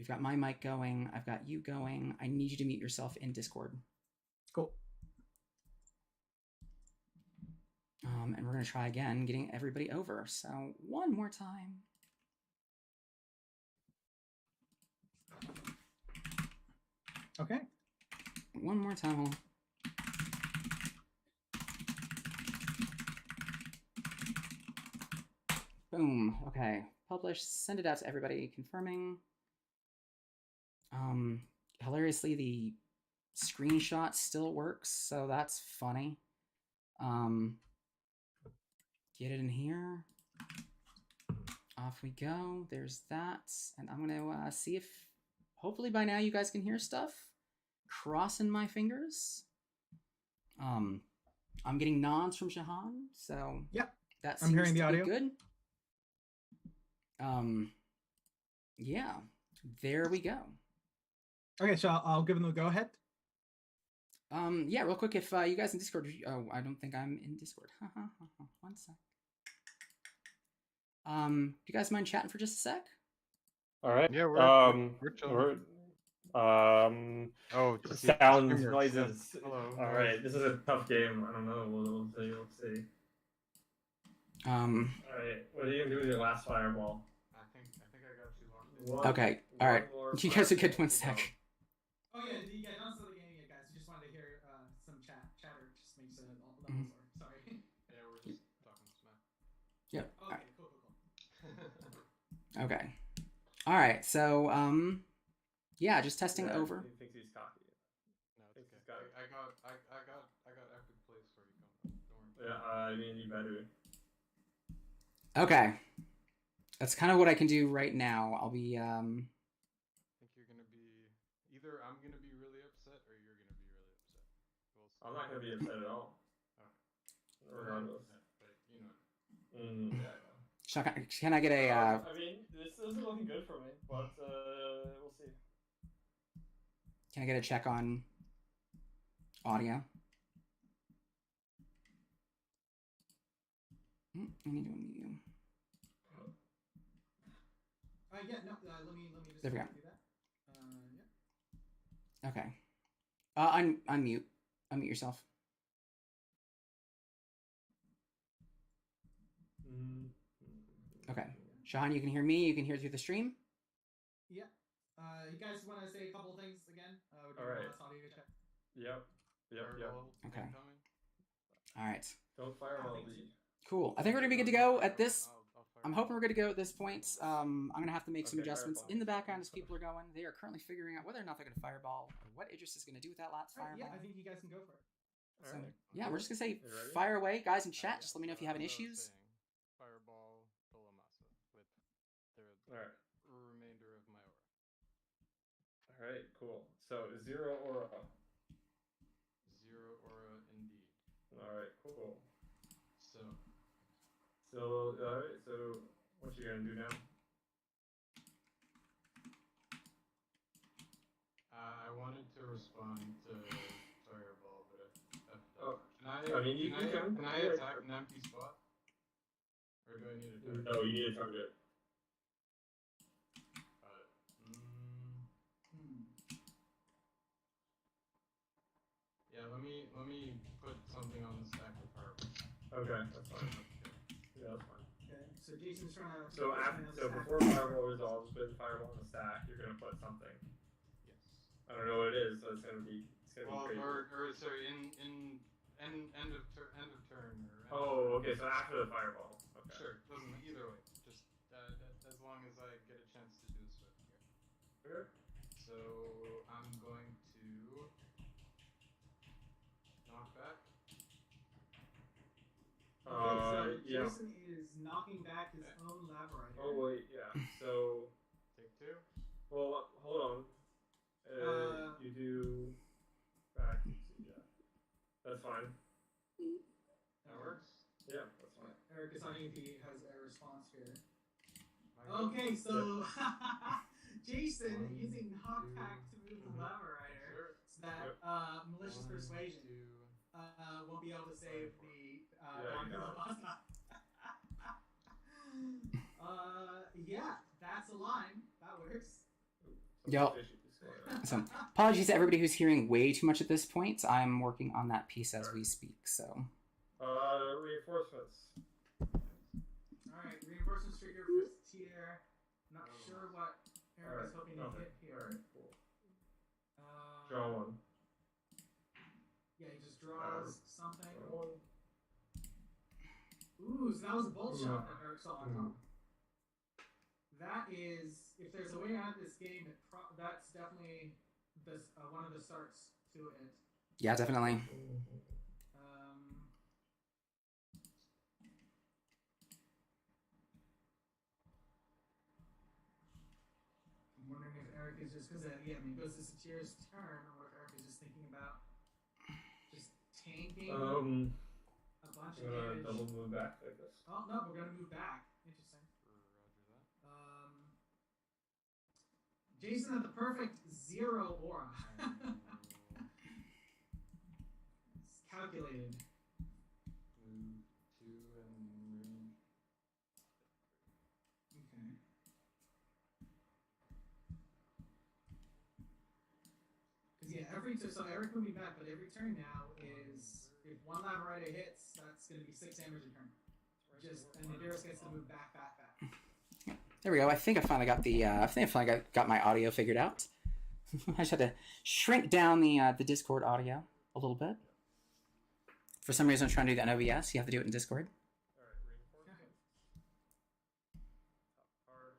We've got my mic going. I've got you going. I need you to mute yourself in Discord. Cool. And we're going to try again, getting everybody over. So one more time. Okay. One more time. Hold on. Boom. Okay. Publish. Send it out to everybody. Confirming. Hilariously, the screenshot still works, so that's funny. Get it in here. Off we go. There's that. And I'm going to see if, hopefully by now you guys can hear stuff. Crossing my fingers. I'm getting nods from Shahan, so yep. That seems I'm hearing the to audio. be good. Yeah, there we go. Okay, so I'll give them the go ahead. Yeah, real quick, if you guys in Discord, oh, I don't think I'm in Discord. 1 sec. Do you guys mind chatting for just a sec? All right. Yeah, we're chilling. Sounds, noises. Yeah. Hello. All right, this is a tough game. I don't know. We'll see. All right, what are you gonna do with your last fireball? I think I got you locked in. Okay. All right. You guys are good. 1 sec. Oh yeah, you guys don't start the game yet, guys. You just wanted to hear some chatter. Just make sure that all the levels are. Sorry. Yeah, we're just talking smack. Yep. Okay. Right. Cool. Okay. All right. So yeah, just testing over. He thinks he's cocky. No, it's okay. I got epic plays for you coming up. Don't worry. Yeah, I mean you better. Okay. That's kind of what I can do right now. I'll be I think you're gonna be either I'm gonna be really upset or you're gonna be really upset. I'm not gonna be upset at all. Regardless. But you know. Yeah. Can I get a? I mean, this isn't looking good for me, but we'll see. Can I get a check on audio? I need to unmute you. Yeah, no. Let me just There we go. do that. Yeah. Okay. Unmute. Unmute yourself. Okay. Shahan, you can hear me. You can hear through the stream. Yeah. You guys want to say a couple of things again? All right. Audio check. Yep. Okay. All right. Don't fireball me. Cool. I think we're gonna be good to go at this. I'm hoping we're good to go at this point. I'm gonna have to make some adjustments in the background as people are going. They are currently figuring out whether or not they're gonna fireball or what Idris is gonna do with that last fireball. Yeah, I think you guys can go for it. So, yeah, we're just gonna say fire away, guys in chat. Just let me know if you have any issues. Fireball Tolomasa with the remainder of my aura. All right, cool. So 0 aura. 0 aura indeed. All right, cool. So all right. So what you gonna do now? I wanted to respond to fireball, but can I attack an empty spot? Or do I need to target? No, you need to target. Got it. Yeah, let me put something on the stack of fireball. Okay, that's fine. Yeah, that's fine. Okay, so Jason's trying to. So before fireball resolves with fireball in the stack, you're gonna put something. Yes. I don't know what it is, so it's gonna be crazy. Or sorry, in end of turn or. Oh, okay. So after the fireball. Okay. Sure. Doesn't either way. Just as long as I get a chance to do this right here. Okay. So I'm going to knock back. Okay, so yeah. Jason is knocking back his own labrador. Oh wait, yeah. So take 2. Well, hold on. You do back. Yeah, that's fine. That works. Yeah, that's fine. Eric is on if he has a response here. Okay, so Jason using knockback to move the labrador so that malicious persuasion won't be able to save the yeah, that's a line. That works. Yep. Fishies going on. So apologies to everybody who's hearing way too much at this point. I'm working on that piece as we speak. So. Reinforcements. Alright, reinforcements trigger for tier. Not sure what Eric is hoping to hit here. Alright, cool. Draw one. Yeah, he just draws something. Draw one. Ooh, so that was a bolt shot that Eric saw on top. That is, if there's a way out of this game, that's definitely this one of the starts to it. Yeah, definitely. I'm wondering if Eric is just because yeah, I mean, it goes to Satir's turn, or if Eric is just thinking about just tanking a bunch of damage. Double move back like this. Oh no, we're gonna move back. Interesting. Roger that. Jason had the perfect 0 aura. It's calculated. Move 2 and range. Okay. Because yeah, so Eric will be back, but every turn now is if one Lava Rider hits, that's gonna be 6 damage a turn. And Nadiris gets to move back. There we go. I think I finally got the. I think I finally got my audio figured out. I just had to shrink down the Discord audio a little bit. For some reason, I'm trying to do that in OBS. You have to do it in Discord. Alright, reinforcements. Top card.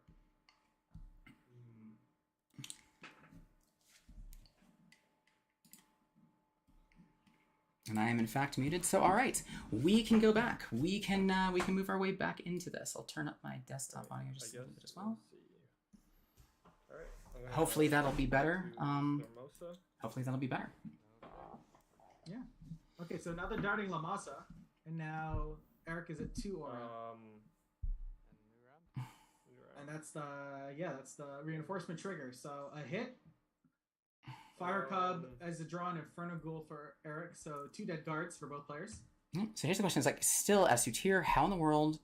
And I am in fact muted. So all right, we can go back. We can move our way back into this. I'll turn up my desktop audio just a little bit as well. Alright. Hopefully that'll be better. Hopefully that'll be better. Yeah. Okay, so now they're darting La Masa, and now Eric is at 2 aura. And that's the reinforcement trigger. So a hit. Fire Cub as a draw and Inferno Ghoul for Eric, so 2 dead guards for both players. So here's the question: is like, still as Sutir, how in the world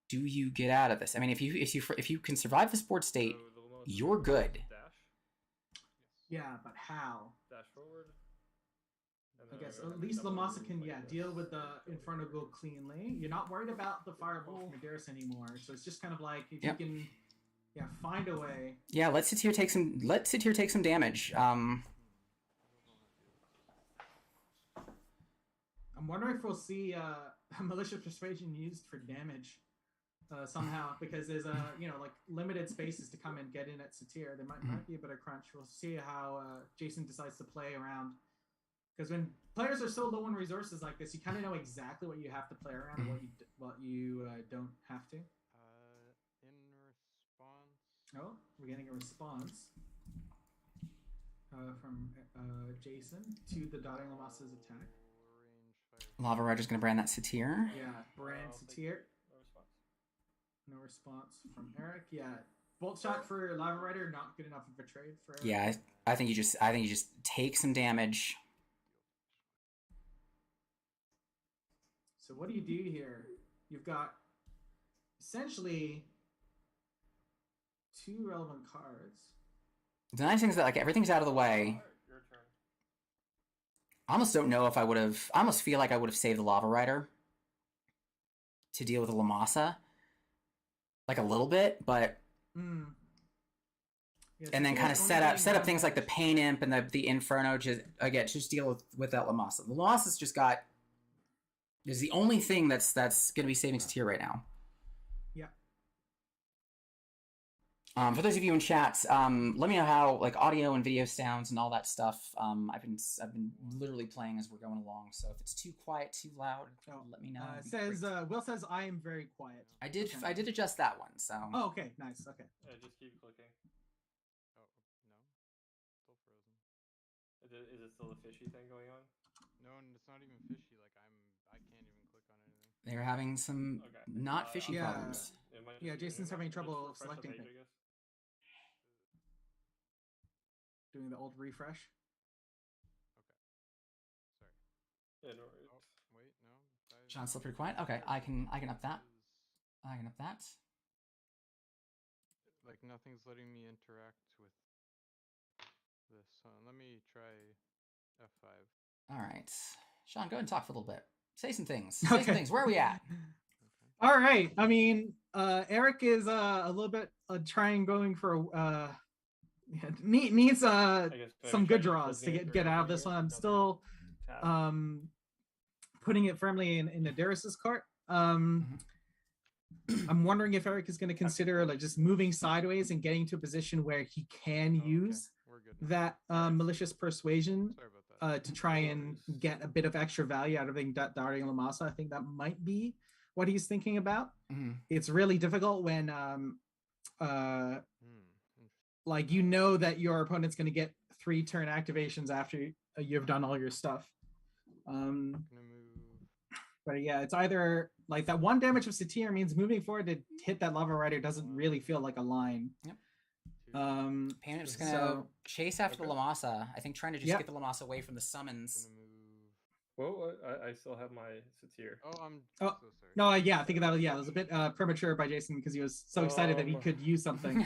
do you get out of this? I mean, if you can survive this board state, you're good. Dash. Yeah, but how? Dash forward. I guess at least Lamasa can deal with the Inferno Ghoul cleanly. You're not worried about the Fireball from Nadiris anymore, so it's just kind of like if you can. Yeah, find a way. Yeah, let Satir take some damage. I'm wondering if we'll see malicious persuasion used for damage somehow, because there's like limited spaces to come and get in at Satir. There might be a bit of crunch. We'll see how Jason decides to play around. Because when players are so low on resources like this, you kind of know exactly what you have to play around and what you don't have to. Oh, we're getting a response from Jason to the Dotting Lamasa's attack. Lava Rider's gonna brand that Satir. Yeah, brand Satir. No response from Eric. Yeah, bolt shot for Lava Rider, not good enough of a trade for Eric. Yeah, I think you just take some damage. So what do you do here? You've got essentially 2 relevant cards. The nice thing is that like everything's out of the way. Your turn. I almost don't know if I would have. I almost feel like I would have saved the Lava Rider to deal with the Lamasa, like a little bit, but. Yeah, and then kind of set up things like the Pain Imp and the Inferno just deal with that Lamasa. The Lamasa's just got. Is the only thing that's going to be saving Satir right now. For those of you in chat, let me know how like audio and video sounds and all that stuff. I've been literally playing as we're going along, so if it's too quiet, too loud, let me know. Will says I am very quiet. I did adjust that one. So. Oh, okay, nice. Okay. Yeah, just keep clicking. Oh no, still frozen. Is it still a fishy thing going on? No, and it's not even fishy. Like I can't even click on anything. They're having some not fishy problems. Yeah, Jason's having trouble selecting things. Doing the old refresh. Okay. Sorry. Yeah, no, Oh, wait, no. John's still pretty quiet. Okay, I can up that. I can up that. Like nothing's letting me interact with this one. Let me try F5. All right, Sean, go ahead and talk for a little bit. Say some things. Say some Okay. things. Where are we at? All right. I mean, Eric is a little bit trying going for needs I guess some maybe good try draws to closing it get or out of this opening one. it. I'm Don't still tab. putting it firmly in Adaris's cart. Mhm. I'm wondering if Eric is going to consider like just moving sideways and getting to a position where he can use We're good now. that malicious persuasion Sorry about that. to try and get a bit of extra value out of darting Lamasa. I think that might be what he's thinking about. Mhm. It's really difficult when like you know that your opponent's going to get 3 turn activations after you've done all your stuff. Gonna move. But yeah, it's either like that 1 damage of Satir means moving forward to hit that Lava Rider doesn't really feel like a line. Yep. Painter's just gonna chase after the Lamasa. I think trying to just Yep. get the Lamasa away from the summons. Gonna move. Well, I still have my Satir. Oh, I'm Oh, so sorry. No, yeah, I think that was a bit premature by Jason because he was so excited that he could use something.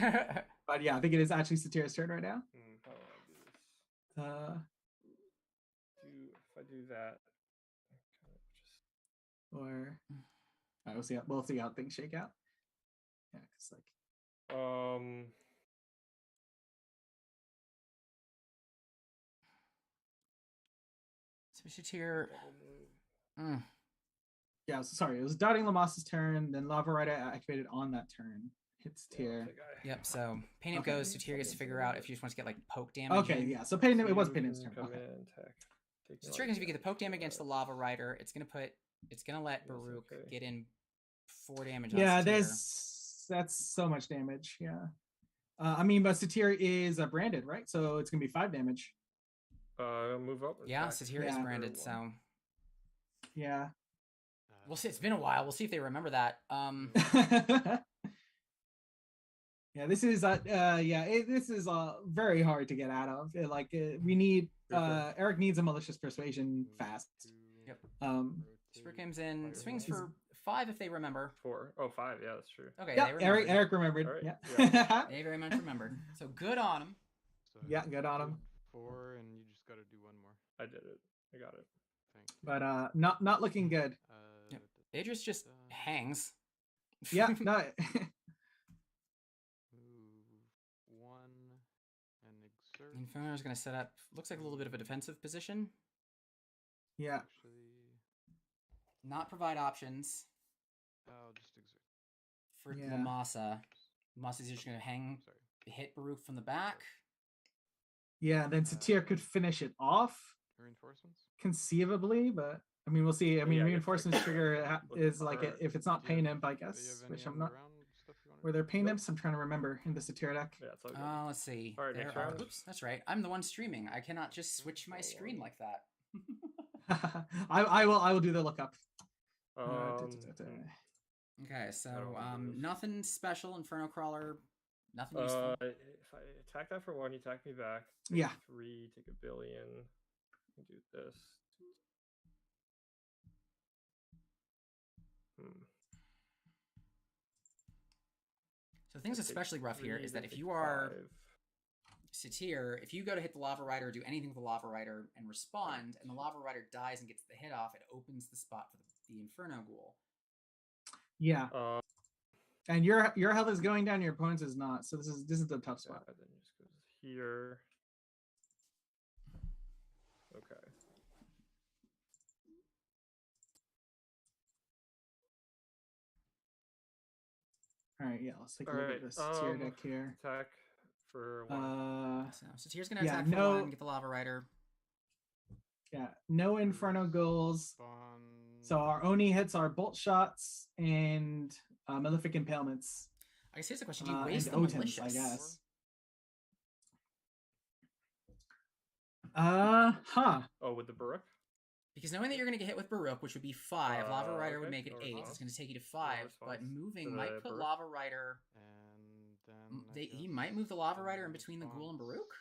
But yeah, I think it is actually Satir's turn right now. How do I do this? If I do that, Or we'll see how things shake out. Yeah, because like Satir. Yeah, sorry, it was Darting Lamasa's turn, then Lava Rider activated on that turn. Hits Tier. Yep, so Pain Him goes, Satir gets to figure out if you just want to get like poke damage. Okay, yeah, so Pain Him, it was Pain Him's turn. Okay. So Satir if you get the poke damage against the Lava Rider, it's gonna let Baruch get in 4 damage on Satir. That's so much damage, yeah. I mean, but Satir is branded, right? So it's gonna be 5 damage. Move up. Yeah, Satir is branded, so yeah. We'll see. It's been a while. We'll see if they remember that. Yeah, this is this is very hard to get out of. We need Eric needs a malicious persuasion fast. Yep. Super comes in, swings for 5 if they remember. 4. Oh, 5. Yeah, that's true. Okay. Yeah, Eric remembered. Right. Yeah. They very much remembered. So good on him. So yeah, good on him. 4, and you just got to do 1 more. I did it. I got it. Thanks. But not looking good. Yep. Idris just hangs. Yeah, no. Move 1 and exert. Inferno's gonna set up. Looks like a little bit of a defensive position. Yeah. Actually, Not provide options I'll just exert. for Yeah. Lamasa. Lamasa's just gonna hit Baruch from the back. Yeah, then Satir could finish it off Reinforcements? conceivably, but I mean, we'll see. I mean, reinforcements trigger is like if it's not Pain Imp, I guess, which I'm not. Were there Pain Imps? I'm trying to remember in the Satir deck. Yeah, it's all good. Let's see. All right, next round. Oops, that's right. I'm the one streaming. I cannot just switch my screen like that. I will do the lookup. Okay, so nothing special. Inferno Crawler, nothing useful. If I attack that for 1, you attack me back. Yeah. 3, take a billion. Do this. So things especially rough here is that if you are Satir, if you go to hit the Lava Rider or do anything with the Lava Rider and respond, and the Lava Rider dies and gets the hit off, it opens the spot for the Inferno Ghoul. Yeah. And your health is going down, your opponent's is not. So this is the tough spot. Then it just goes here. Okay. All right, yeah, let's take a look at this tier deck here. Attack for 1. So Satir's gonna attack for 1, get the Lava Rider. Yeah, no Inferno Ghouls. So our Oni hits are Bolt Shots and Malefic Impalements. I guess here's the question: do you waste the Otins, malicious? I guess. Oh, with the Baruch? Because knowing that you're going to get hit with Baruch, which would be 5, Lava Rider would make it 8. response. It's going to take you to 5, but moving might put Baruch. Lava Rider. And then He might move the Lava Rider in between the Ghoul and Baruch.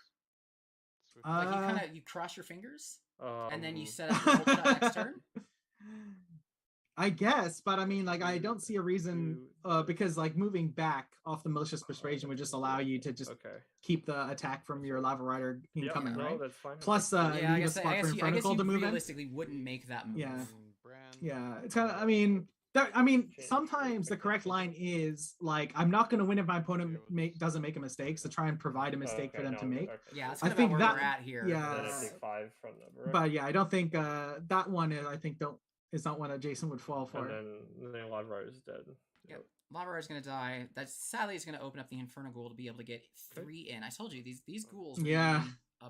Swift Like you cross your fingers, and then you Um, set up the Bolt Shot next turn. I guess, but I mean, like, I don't see a reason because like moving back off the malicious persuasion would just allow you to just keep the attack from your lava rider incoming, no, right? that's fine. Plus, Yeah, leave a spot for I guess Infernical you to move in. realistically wouldn't make that move. Yeah. Brand. Yeah, it's kind of. I mean, sometimes the correct line is like, I'm not going to win if my opponent doesn't make a mistake, so try and provide a mistake for them to make. Yeah, that's I kind of think where that we're at here. yeah. And then I take 5 from the Baroque. But yeah, I don't think that one is. I think is not one that Jason would fall for. And then Lava Rider is dead. Yep. Lava Rider is going to die. That's sadly is going to open up the Inferno Ghoul to be able to get 3 in. I told you these ghouls would be a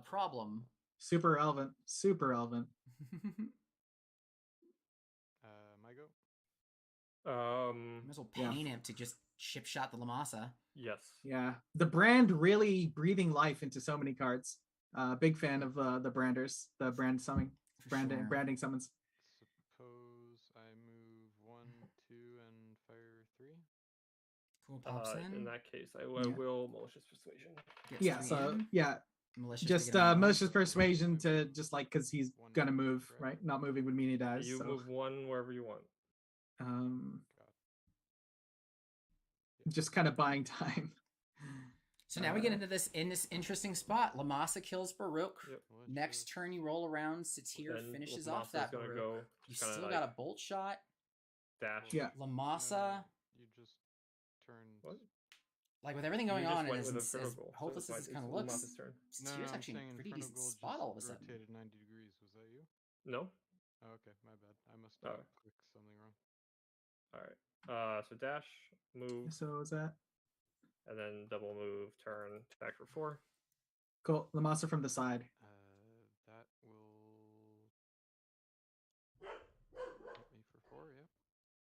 problem. Super relevant. Super relevant. My go. Might as well paint him to just chip shot the Lamasa. Yes. Yeah. The brand really breathing life into so many cards. Big fan of the branders, the branding summons. Suppose I move 1, 2, and fire 3. Cool pops In that case, I will malicious persuasion. Malicious persuasion to just like because he's gonna move, right? Not moving would mean he dies. You move 1 wherever you want. Just kind of buying time. So now we get into this interesting spot. Lamasa kills Baruch. Yep. Next turn you roll around. Satir finishes off that Baruch. You still got a bolt shot. Dash. Yeah. Lamasa. You just turn. What? Like with everything going on and as Inferno hopeless as this kind of looks, Satir's actually in a pretty decent spot all of a sudden. Rotated 90 degrees. Was that you? No. Oh, okay, my bad. I must have clicked something wrong. All right. So dash, move. So is that? And then double move, turn, attack for 4. Cool. Lamasa from the side. That will hit me for 4. Yeah.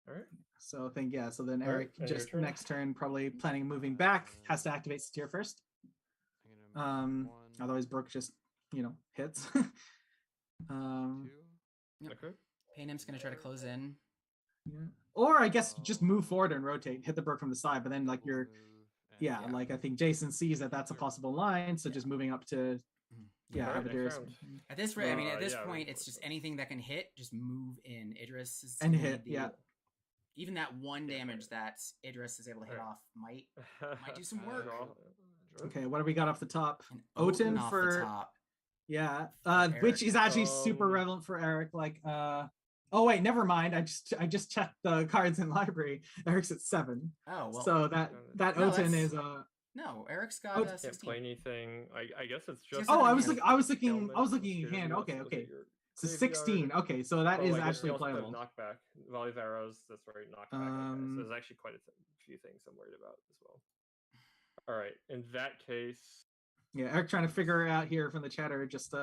All right. So I think so then Eric just next turn probably planning moving back has to activate Satir first. Otherwise Brooke just hits. 2. Okay. Paynim's gonna try to close in. Yeah. Or I guess just move forward and rotate, hit the Brooke from the side, but then like you're like I think Jason sees that that's a possible line, so just moving up to Abadir's. At this rate, at this point, it's just anything that can hit, just move in. Idris is and hit, Even that 1 damage that Idris is able to hit off might do some work. Okay, what do we got off the top? Oten for the top. Yeah, which is actually super relevant for Eric. Like, oh wait, never mind. I just checked the cards in library. Eric's at 7. Oh well. So that Oten is no. Eric's got 16. Can't play anything. I guess it's just. Oh, I was looking in hand. Okay. So 16. Okay, so that is actually playable. Knockback, volley of arrows. That's right, knockback. So there's actually quite a few things I'm worried about as well. All right, in that case. Yeah, Eric trying to figure out here from the chatter just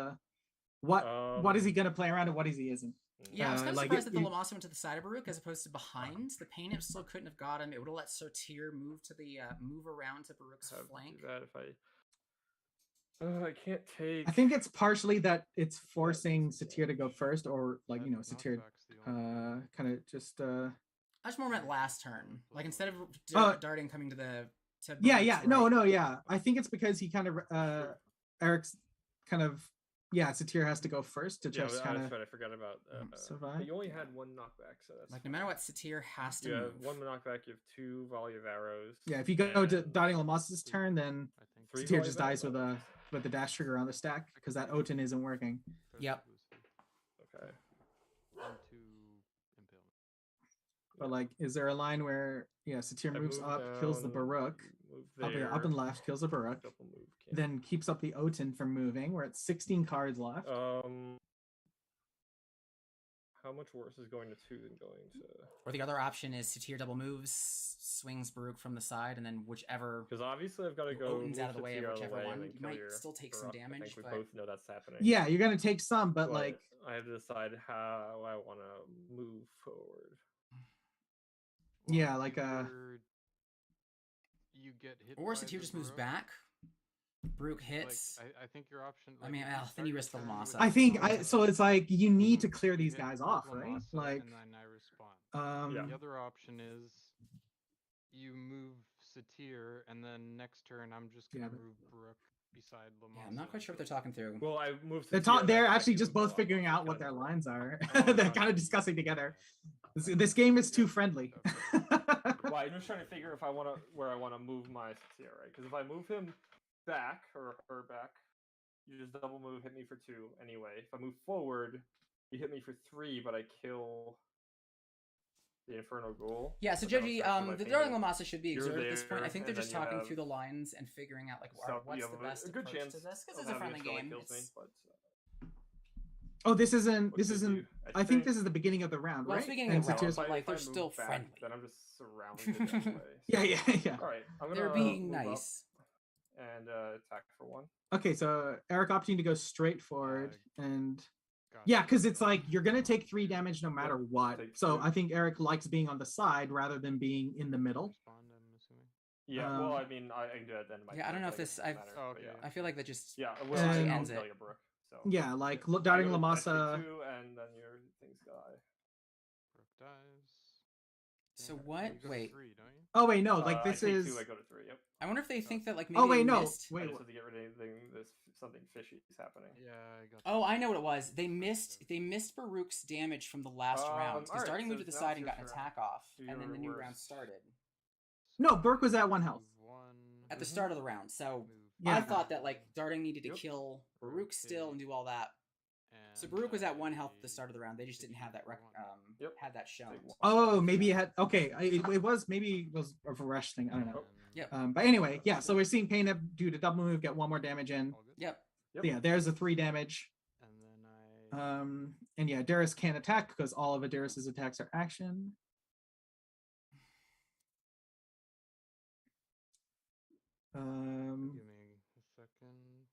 what is he gonna play around and what is he isn't. Yeah, I was kind of surprised that the Lamasa went to the side of Baruch as opposed to behind. The Paynip still couldn't have got him. It would have let Satir move to the move around to Baruch's flank. Do that if I can't take. I think it's partially that it's forcing Satir to go first, or like Satir, kind of just. I just more meant last turn, like instead of darting coming to the. I think it's because he kind of Eric's kind of Satir has to go first to just kind of. I forgot about survive. You only had 1 knockback, so that's like no matter what, Satir has to move. 1 knockback. You have 2 volley of arrows. Yeah, if you go to dotting Lamasa's turn, then Satir just dies with the dash trigger on the stack because that Oten isn't working. Yep. Okay. But like, is there a line where Satir moves up, kills the Baruch, up and left, kills the Baruch, then keeps up the Oten from moving? We're at 16 cards left. How much worse is going to 2 than going to? Or the other option is Satir double moves, swings Baruch from the side, and then whichever. Because obviously I've got to go. Oten's out of the way of whichever one. You might still take some damage. I think we both know that's happening. Yeah, you're gonna take some, but like I have to decide how I want to move forward. Yeah, like you get hit. Or Satir just moves back. Baruch hits. Like, I think your option. Like, then you risk the Lamasa. I think so. It's like you need to clear these guys off, right? Like, and then I respond. Yeah. The other option is you move Satir, and then next turn I'm just gonna move Baruch beside Lamasa. Yeah, I'm not quite sure what they're talking through. Well, I moved. They're actually just both figuring out what their lines are. They're kind of discussing together. This game is too friendly. Well, I'm just trying to figure if I want to where I want to move my Satira, right? Because if I move him back or her back, you just double move, hit me for 2 anyway. If I move forward, you hit me for 3, but I kill the Infernal Ghoul. Yeah, so but then I'll Joji, start to my the pain Darling and- Lamasa should be You're exerted at this point. I there, think they're and just then you talking have- through the lines and figuring out like So what's you the have best a good approach chance to this because of it's a having friendly Skelly game. kills me, It's... but, Oh, this isn't. what This could isn't. you- I think this is the beginning of the round, Well, right? it's beginning And of the round, Satira's- but, like, if I they're move still back, friendly. Then I'm just surrounded anyway. Yeah, yeah, yeah. All right, I'm gonna They're being move up nice. and attack for 1. Okay, so Eric opting to go straight forward, and Gotcha. yeah, because it's like you're gonna take 3 damage no matter what. take So 2. I think Eric likes being on the side rather than being in the middle. Respond, I'm assuming. Yeah, well, Um, I mean, I can do it then. Yeah, I don't know if this- I've- Oh, okay. I feel like that just Yeah, And- well, I'll ends tell it. you, Brooke. So Yeah, like I Darting go to Lamasa. 2, and then your things die. Brooke dies. So Damn it. what? You go to Wait. 3, don't you? Oh wait, no, like I this take is. 2, I go to 3. Yep. I wonder if they think that like maybe Oh wait, they no, missed. I wait. just have to get rid of anything. There's something fishy is happening. Yeah, I got. Oh, I know what it was. They missed Baruch's damage from the last round because alright, Darting moved so to the now side it's and your got an turn. attack off, Do and then your the new round worst. started No, Burke was at 1 health. at the Mhm. start of the round. So Yeah. I thought that like Darting needed to Yep. kill Baruch still and do all that. So Baruch was at 1 health at the start of the round. They just didn't have that Yep. had that shown. Take 1. Oh, maybe it had. Okay, it was maybe it was a rush thing. I don't know. Yep. But anyway, yeah. So we're seeing Pain Up do the double move, get 1 more damage in. All good. Yep. Yep. Yeah, there's a 3 damage. And then And yeah, Darius can't attack because all of Darius's attacks are action. give me a second.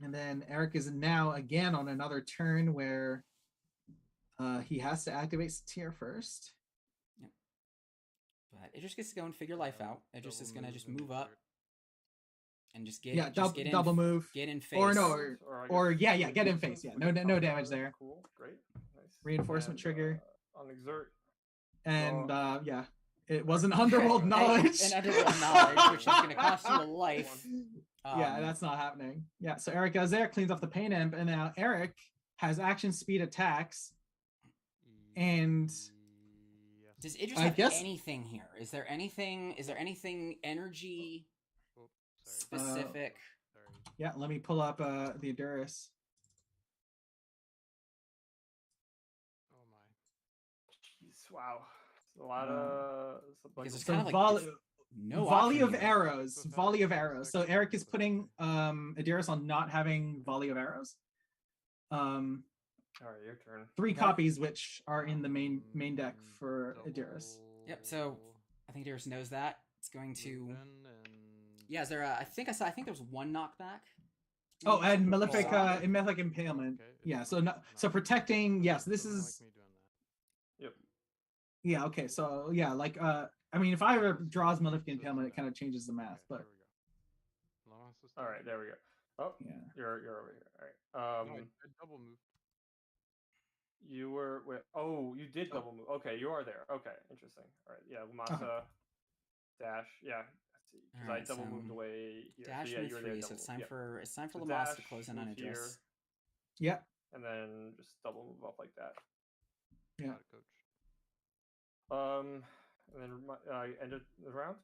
And then Eric is now again on another turn where he has to activate Satir first. But it just gets to go and figure life out. It just is gonna just move up and just get Yeah, just get in, double move. get in face. Or no, I or guess yeah, get in reinforcements face. Yeah, with no the no top damage card. there. Cool, great, nice. Reinforcement And, trigger. On exert. And draw. yeah, it was an underworld knowledge. An underworld knowledge, which is gonna cost you a life. Yeah, that's not happening. Yeah, so Eric goes there, cleans off the pain imp, and now Eric has action speed attacks. And Yes. Does Idris I have guess- anything here? Is there anything? Is there anything energy Oh, sorry. specific? Sorry. yeah, let me pull up the Adurus. Oh my. Jeez, wow. It's a lot of. Because it's So kind of like volley, there's no volley option of here. arrows. So Volley of that's- arrows. So Eric is putting Adurus on not having volley of arrows. All right, your turn. 3 Okay. copies which are in the main deck for Adurus. Yep. So I think Darius knows that. It's going to. Move in and Yeah. Is there? I think there was 1 knockback. Oh, and Malefic Oh. Malefic Impalement. Okay, Yeah, it's so not- no, so protecting. Yes, this doesn't is like me doing that. Yep. yeah. Okay, so yeah, like I mean, if I ever draws Malefic Impalement, it kind of changes the math, Okay, but here we go. Lost this All right, time. there we go. Oh, yeah. you're over here. All right. No, I double moved. You were. Wait, oh, you did double move. Okay, you are there. Okay, interesting. All right, yeah, Lamasa, dash. Yeah, let's see. Because Alright, I double moved so away here. Dash so yeah, move you're 3. there. So Double it's time move. for So Lamas to dash, close in on move Idris. Yeah. And then just double move up like that. Yeah. Got it, coach. And then end of the round.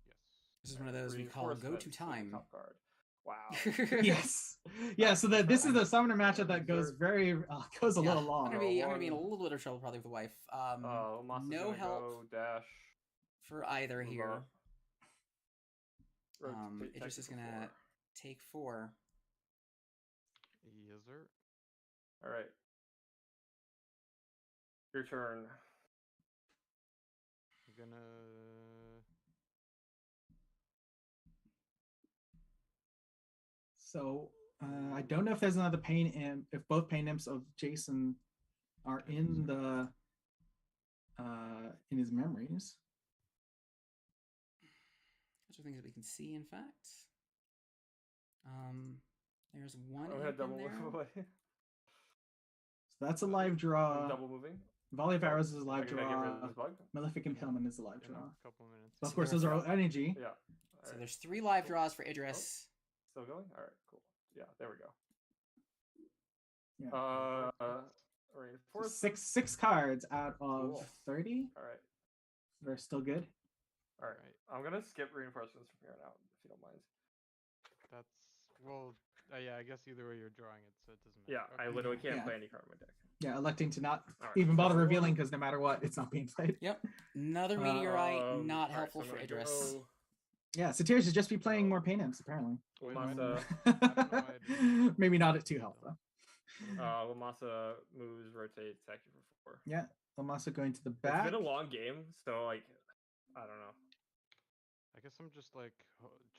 Yes. This is one of those we call go-to Reinforcements, so the time. top card. Wow. Yes. Yeah. So this is the summoner matchup that goes goes a little I'm long. gonna be in a little bit of trouble probably with the wife. Lamasa's No gonna help go dash. for either move here. up, rotate Idris is technical gonna 4. take 4. Yes, sir. All right. Your turn. I'm gonna. So I don't know if there's another pain imp, if both pain imps of Jason are in the in his memories. Which are things that we can see, in fact. There's one I'm gonna imp in double there. move away. So that's a live draw. Double moving. Volley of arrows is a live I can get rid draw. of this bug. Malefic Impalement is a live In draw. a couple minutes. But of So course, there those are- are all energy. Yeah. So Alright. there's 3 live draws for Idris. Still going? Alright, cool. Yeah, there we go. Yeah. fourth. Six cards out of Cool. 30. All right. They're still good. All right. I'm gonna skip reinforcements from here on out, if you don't mind. That's well. Yeah, I guess either way you're drawing it, so it doesn't Yeah, matter. I Okay. literally can't Yeah. play any card in my deck. Yeah, electing to not All right, even bother first revealing one. because no matter what, it's not being played. Yep. Another meteorite, All not right, helpful so I'm for gonna Idris. go Yeah, Satyr should just be playing more pain imps, apparently. Wait, Lamasa. I don't know why I didn't- Maybe not at 2 health, though. Lamasa moves, rotate, attack you for 4. Yeah, Lamasa going to the back. It's been a long game, so like, I don't know. I guess I'm just like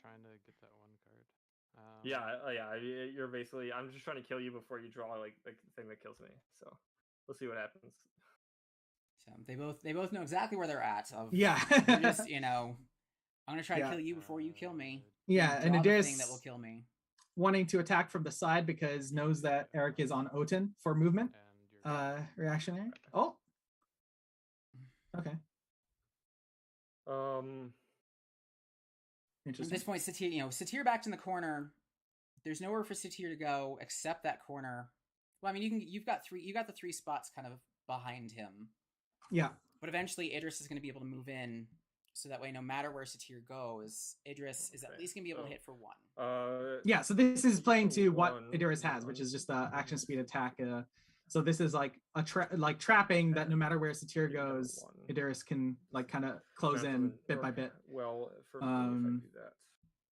trying to get that one card. Yeah. You're basically. I'm just trying to kill you before you draw like the thing that kills me. So we'll see what happens. So they both know exactly where they're at. Of, Yeah. they're just, I'm gonna try to kill you before you kill me. Yeah, and Draw the Idris thing that will kill me. wanting to attack from the side because knows that Eric is on Oten for movement. And you're Reactionary. Oh. Okay. At Interesting. this point, Satyr backed in the corner. There's nowhere for Satyr to go except that corner. Well, I mean, you got the 3 spots kind of behind him. Yeah. But eventually, Idris is going to be able to move in, so that way, no matter where Satyr goes, Idris is at least going to be able to hit for 1. Yeah, so this is playing to what one, Idris has, which is just action speed attack. So this is like trapping that no matter where Satyr goes, Idris can like kind of close in bit by bit. Well, for me, if I do that.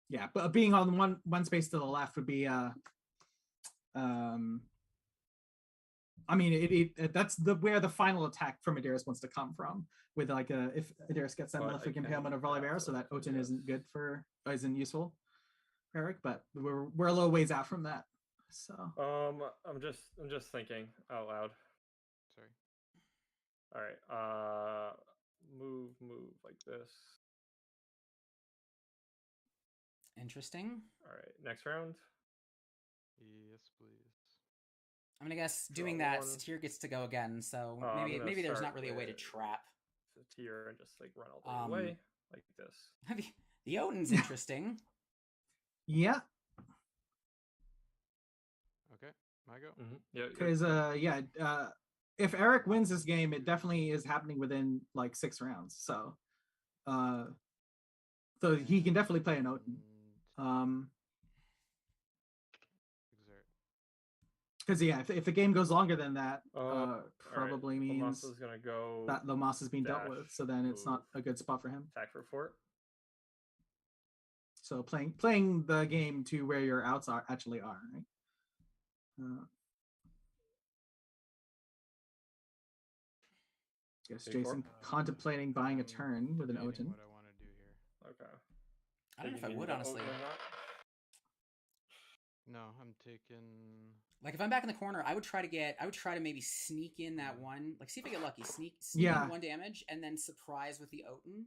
Yeah, but being on one space to the left would be I mean, that's where the final attack from Idris wants to come from. With like if Idris gets that malefic impalement or volley of arrow, so that Oten isn't useful for Eric, but we're a little ways out from that. So I'm just thinking out loud. sorry. All right. Move like this. Interesting. All right. Next round. Yes, please. I'm gonna guess Draw doing that, one. Satyr gets to go again. So I'm gonna maybe there's start not really a way to with trap. Satyr and just like run all the way like this. The Oten's interesting. yeah, Okay, my go. Yeah. because if Eric wins this game, it definitely is happening within like 6 rounds. So so he can definitely play an Oten. Exert. Because if the game goes longer than that, probably right. means Lamasa's gonna go that Lamas is being dealt dash, with. So then it's not a good spot for him. attack for 4. So playing the game to where your outs actually are, right? Yes, Big Jason four. contemplating buying a I'm turn with an debating Oten. What I want to do here. Okay. I don't know if I Thinking would the honestly. Oten or not? No, I'm taking. Like if I'm back in the corner, I would try to maybe sneak in that one. Like see if I get lucky. Sneak Yeah. in 1 damage and then surprise with the Oten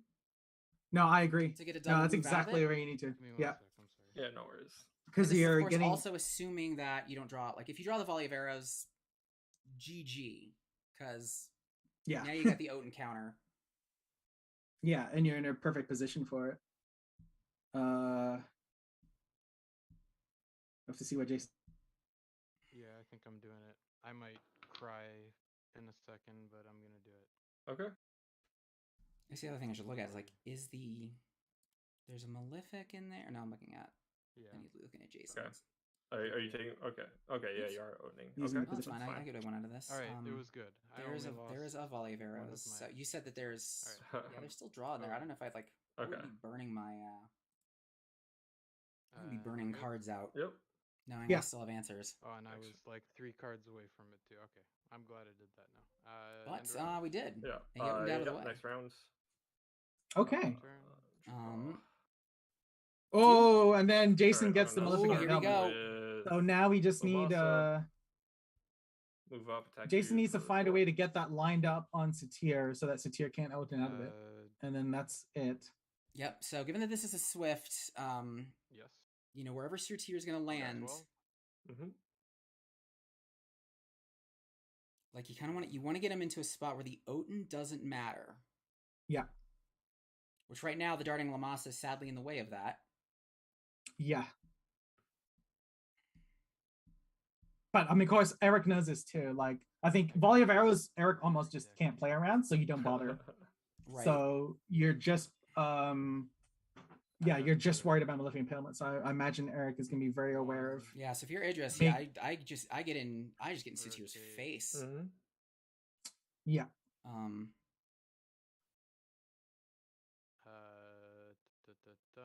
No, I agree. to get a double No, that's move out of exactly it. where you need to. Give me one Yeah, sec, I'm sorry. Yeah, no worries. because This is, you're of course, getting also assuming that you don't draw. Like if you draw the volley of arrows, GG, because yeah, now you got the Oten counter. yeah, and you're in a perfect position for it. Have to see what Jason. Yeah, I think I'm doing it. I might cry in a second, but I'm gonna do it. Okay. I guess the other thing I should look at is like, there's a malefic in there? No, I'm looking at. Yeah. I need to be looking at Jason's. Are you taking? Okay. Yeah, you are owning. Using Okay. the Oh, that's position. fine. I get one out of this. All right, it was good. There is a volley of one of arrows. So my- you said that there's Alright. yeah, there's still draw in there. I don't know if I'd like I Okay. wouldn't be burning my I wouldn't be we're burning good? cards out. Yep. Knowing Yeah. I still have answers. Oh, and I Thanks. was like 3 cards away from it too. Okay, I'm glad I did that now. But end round? we did. Yeah. And you opened out of the yep, way. Next round. Okay. Turn. Oh, and then Jason Alright, gets the I'm gonna malefic here we start impalement. go. So now we just need Lamasa. Move up. Attack. Jason you needs to for find a 4. way to get that lined up on Satyr so that Satyr can't Oten out of it. And then that's it. Yep. So given that this is a swift, Yes. wherever Satyr is gonna land, well. Mm-hmm. like you want to get him into a spot where the Oten doesn't matter. Yeah. Which right now the darting Lamasa is sadly in the way of that. Yeah. But I mean, of course, Eric knows this too. Like, I think volley of arrows, Eric almost just can't play around, so you don't bother. Right. So you're just you're just worried about Malefic Impalement. So I imagine Eric is going to be very aware of. Yeah, so if you're Idris, Make- I just get in Satir's face. Mhm. Yeah. Um, Da, da, da.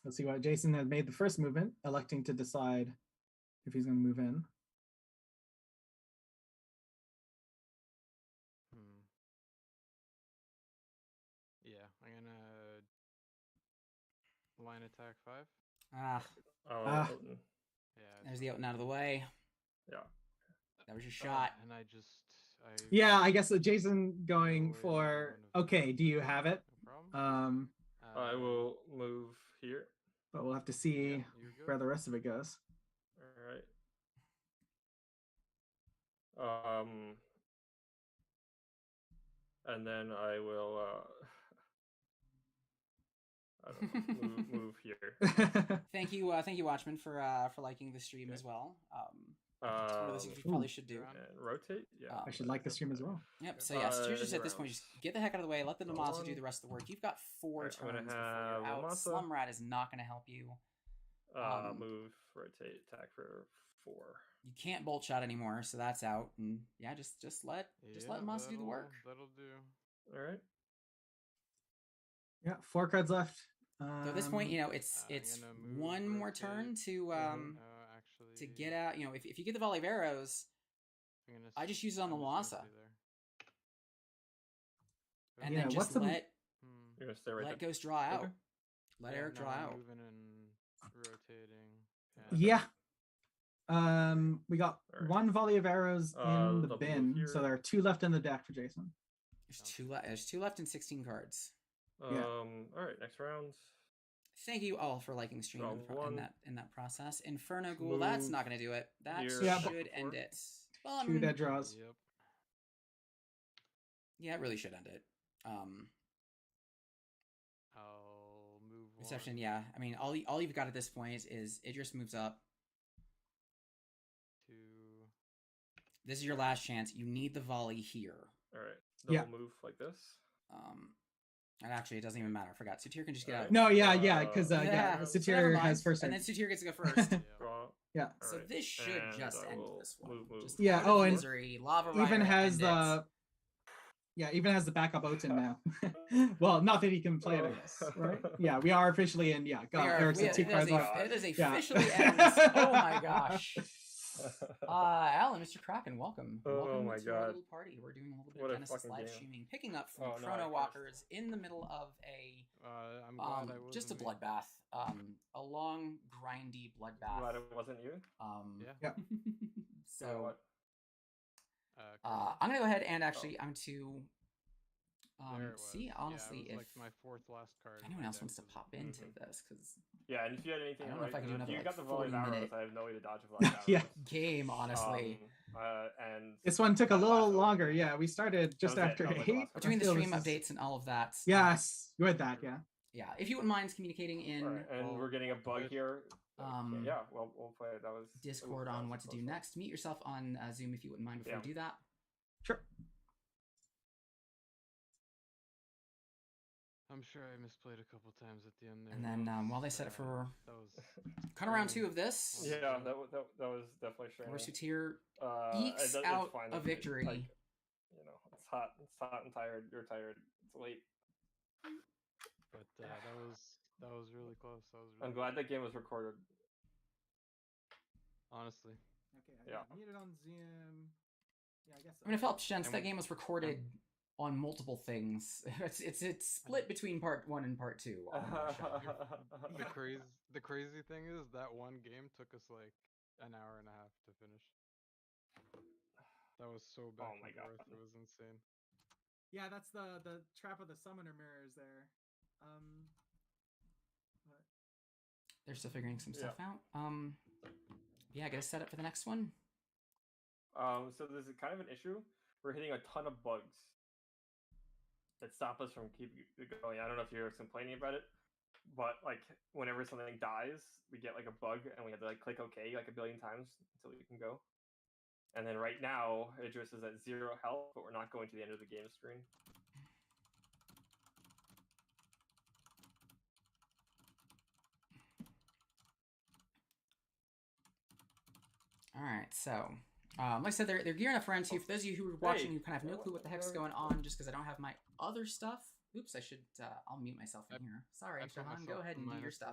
Let's see what Jason had made the first movement, electing to decide if he's going to move in. Yeah, I'm gonna line attack 5. ah, Ah. Yeah. there's the Oaten out of the way. Yeah. That was your shot. And I Yeah, I guess Jason going Avoid for. one of Okay, do you have it? no problem. I will move here. But we'll have to see Yeah, you're good. where the rest of it goes. All right. And then I will I don't know, move here. Thank you, Watchman, for liking the stream as well. It's one of those things we probably should do. And rotate. Yeah. I should like the stream as well. Yep. So yeah, Satir just at this point, just get the heck out of the way. Let the Namasa do the rest of the work. You've got 4 Right, I'm turns gonna before you're have out. Namasa. Slumrat is not going to help you. Move, rotate, attack for 4. You can't bolt shot anymore, so that's out. And yeah, just let Namasa do the work. That'll do. All right. Yeah, 4 cards left. So at this point, it's gonna move, one more rotate. turn to Actually, get out. If you get the volley of arrows, I just use it on the Namasa. And Yeah, then what's just the- let You're gonna stay right let there. Ghost draw out. Okay. Let Eric draw out. Moving and rotating. Yeah. We got All right. 1 volley of arrows in the double bin, here. so there are 2 left in the deck for Jason. There's 2 left in 16 cards. Yeah. All right. Next round. Thank you all for liking the stream Draw in one. that process. Inferno Ghoul, that's Move not going to do it. That here. Yeah, should end it. Well, I 2 mean, dead draws. Yep. yeah, it really should end it. I'll move. Reception, one, yeah. I mean, all you've got at this point is Idris moves up. 2. This is your last chance. You need the volley here. All right. Yeah. Double move like this. And actually, it doesn't even matter. I forgot. Satir can just get out. No, because so never Satir mind. has first And turn. then Satir gets to go first. Draw. Yeah. All So right, this should and just I end will this one. move. Just Yeah, out of oh, and misery. Lava Even Rider, has end the even has the backup Oaten now. Well, not that he can play it, I guess, right? Yeah, we are officially in. Yeah, got Eric's at 2 cards left. It is Yeah. officially ends. Oh my gosh. Alan, Mr. Kraken, welcome. Oh Welcome my to our God. little party. We're doing a little bit What of a Genesis fucking live game. streaming, picking up from Oh, no, I Chronowalkers in the middle of a I'm glad I just a wasn't me. bloodbath, a long, grindy bloodbath. Glad it wasn't you. Yeah. So what? I'm gonna go ahead and actually I'm to There it see was. honestly yeah, it if was like my 4th last card. anyone in my else deck wants to was- pop into Mhm. this because Yeah, and if you had anything, I don't know if I can do another, you like, got the volley of 40 arrows. minute- I have no way to dodge a volley of arrows. Yeah. game honestly. And This one took a that little last longer. one- Yeah, we started just That was it. after That was like the 8. last one. Between the I feel stream this is- updates and all of that. Yes, you had that. Yeah. Yeah, if you wouldn't mind communicating in All right, and we're getting a bug with- here. Yeah, well, we'll play it. That was Discord on what to do next. Meet yourself on Zoom if you wouldn't mind before Yeah. you do that. Sure. I'm sure I misplayed a couple times at the end there. And then while they set it for that was kind of round 2 of this, Yeah, that was definitely strange. where Satir Ekes ekes out a victory. It's hot and tired. You're tired. It's late. But that was really close. That was really I'm glad that game was recorded. honestly. Okay. Yeah. Muted on Zoom. Yeah, I guess. I mean, it helps since And that we- game was recorded on multiple things. It's split between part 1 and part 2. on my show. The crazy thing is that one game took us like an hour and a half to finish. That was so back Oh my and God. forth. It was insane. Yeah, that's the trap of the summoner mirrors there. They're still figuring some Yeah. stuff out. Yeah, get a setup for the next one. So this is kind of an issue. We're hitting a ton of bugs that stop us from keep going. I don't know if you're complaining about it, but like whenever something dies, we get like a bug and we have to like click OK like a billion times until we can go. And then right now, Idris is at 0 health, but we're not going to the end of the game screen. All right, so like I said, they're gearing up for round 2. For those of you who are watching who kind of have no clue what the heck's going on, just because I don't have my other stuff. Oops, I should. I'll mute myself in here. Sorry, Shahan. Go ahead and do your stuff.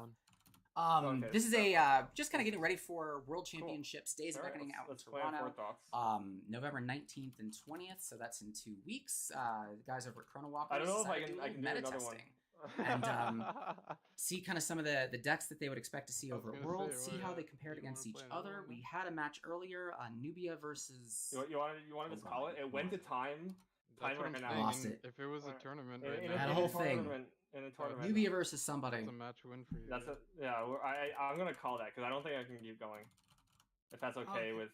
Okay, this is a just kind of getting ready for World Championships. Days of All right, Reckoning out in let's plan Toronto. for thoughts. November 19th and 20th, so that's in 2 weeks. The guys over at Chronowalkers. I don't know if I decided to can do meta another one. testing. And see kind of some of the decks that they would expect to see over at Worlds, see how they compared against each other. We had a match earlier, Nubia versus... You want to just call it? It went to time. That's what I'm ran saying. out. Lost it. If it was a tournament In- right in now, a- That in a whole thing. tournament- In a tournament. Nubia versus somebody. it's a match win for you. That's I'm gonna call that because I don't think I can keep going. If that's okay with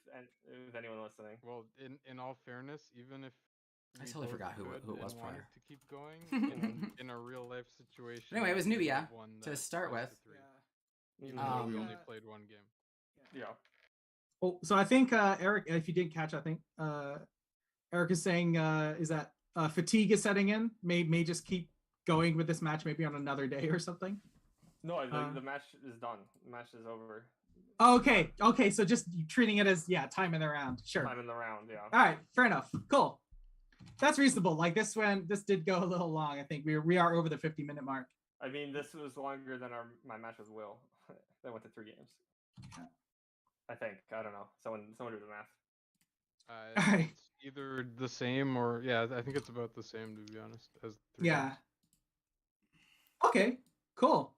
anyone listening. Well, in all fairness, even if I we totally both forgot who could it was and wanted prior. to keep going in a real life situation. Anyway, it was we Nubia would've won to that start 5-3, with. Even though we Um, only played one game. Yeah. Oh, so I think Eric, if you didn't catch, I think Eric is saying is that fatigue is setting in. May just keep going with this match, maybe on another day or something. No, the match is done. The match is over. Okay. So just treating it as time in the round. Sure. Time in the round, yeah. All right, fair enough. Cool. That's reasonable. Like this did go a little long. I think we are over the 50-minute mark. I mean, this was longer than my match with Will. That went to 3 games. I think. I don't know. Someone do the math. Alright. It's either the same or I think it's about the same to be honest as 3 Yeah. games. Okay. Cool.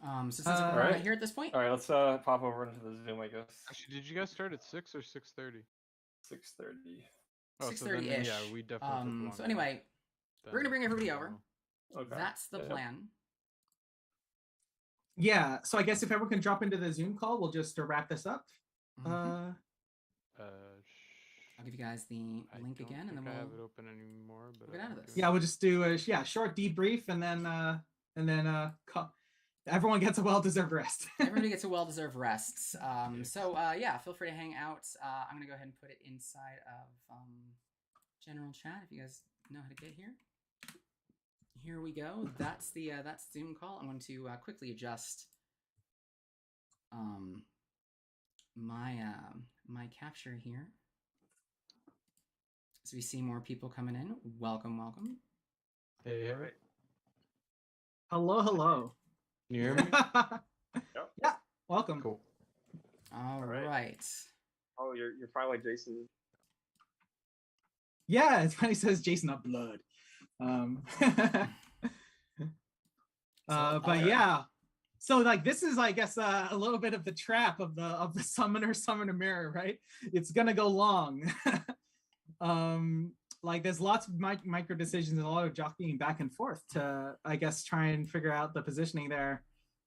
So since we're Alright. here at this point, All right, let's pop over into the Zoom, I guess. Actually, did you guys start at 6 or 6:30? 6:30. Oh, so then, 6:30-ish. yeah, we definitely. took so longer anyway, than we're gonna bring everybody over. normal. Okay. That's the Yeah. plan. Yeah. So I guess if everyone can drop into the Zoom call, we'll just wrap this up. Mhm. Uh, I'll give you guys the I link don't again, and then think I have it we'll. open anymore. But get out of I'll this. give yeah, it- we'll just do a short debrief and then everyone gets a well-deserved rest. Everybody gets a well-deserved rest. So feel free to hang out. I'm gonna go ahead and put it inside of general chat if you guys know how to get here. Here we go. That's the Zoom call. I'm going to quickly adjust my capture here. So we see more people coming in. Welcome. Hey, All right. Hello. Can you hear me? Yeah. Welcome. Cool. All right. right. Oh, you're probably like Jason. Yeah, it's funny. It says Jason of Blood. But okay. yeah. So like this is, I guess, a little bit of the trap of the summoner mirror, right? It's gonna go long. Like there's lots of micro decisions and a lot of jockeying back and forth to, I guess, try and figure out the positioning there.